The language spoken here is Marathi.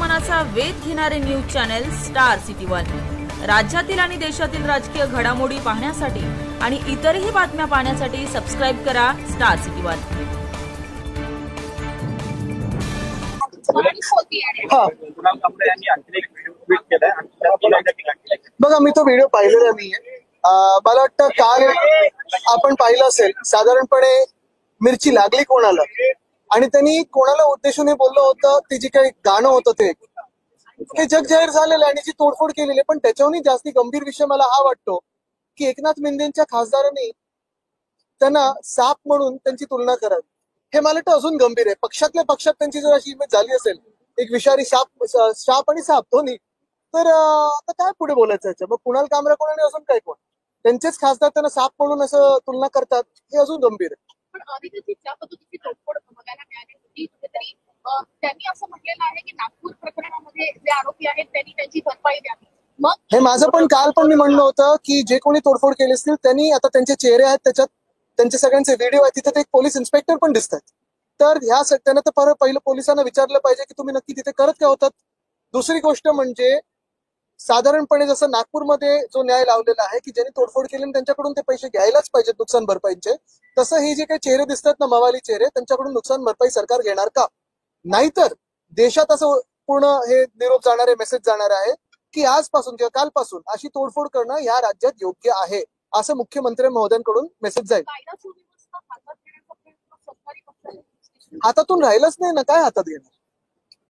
मनाचा वेध घेणारे news channel star city one. राज्यातील आणि देशातील राजकीय घडामोडी पाहण्यासाठी आणि इतरही बातम्या पाहण्यासाठी सबस्क्राइब करा स्टार सिटी वन। बघा, मी तो व्हिडिओ पाहिलेला नाहीये। मला वाटतं काल आपण पाहिलं असेल, साधारणपणे मिरची लागली कोणाला आणि त्यांनी कोणाला उद्देशून बोललं होतं, ते जे काही गाणं होतं ते जग जाहीर झालेलं आणि जी तोडफोड केलेली। पण त्याच्याहूनही जास्ती गंभीर विषय मला हा वाटतो की एकनाथ मिंदेंच्या खासदारांनी त्यांना साप म्हणून त्यांची तुलना करावी, हे मला वाटतं अजून गंभीर आहे। पक्षातल्या पक्षात त्यांची जर अशी इमेज झाली असेल, एक विषारी साप आणि साप दोन्ही, तर आता काय पुढे बोलायचं याचं? मग कुणाल कामरा कोण आणि अजून काय कोण, त्यांचेच खासदार त्यांना साप म्हणून असं तुलना करतात, हे अजून गंभीर आहे। पण आदित्यची ज्या पद्धतीची तोडफोड बघायला मिळाली होती, कुठेतरी त्यांनी असं म्हटलेलं आहे की नागपूर प्रकरणामध्ये जे आरोपी आहेत त्यांनी त्यांची भरपाई द्यावी। मग हे माझं पण काल पण मी म्हणलं होतं की जे कोणी तोडफोड केली असतील त्यांनी, आता त्यांचे चेहरे आहेत त्याच्यात, त्यांचे सगळ्यांचे व्हिडिओ आहेत, तिथे ते एक पोलीस इन्स्पेक्टर पण दिसतात, तर ह्या त्यांना तर पहिलं पोलिसांना विचारलं पाहिजे की तुम्ही नक्की तिथे करत काय होतात। दुसरी गोष्ट म्हणजे साधारणपणे जसं नागपूरमध्ये जो न्याय लावलेला आहे की ज्यांनी तोडफोड केली त्यांच्याकडून ते पैसे घ्यायलाच पाहिजेत नुकसान भरपाईचे, तसं हे जे काही चेहरे दिसतात ना, मवाली चेहरे, त्यांच्याकडून नुकसान भरपाई सरकार घेणार का? नाहीतर देशात असं पूर्ण हे निरोप जाणारे मेसेज जाणार आहे की आजपासून किंवा कालपासून अशी तोडफोड करणं या राज्यात योग्य आहे, असं मुख्यमंत्री महोदयांकडून मेसेज जाईल। हातातून राहिलंच नाही ना, काय हातात घेणार?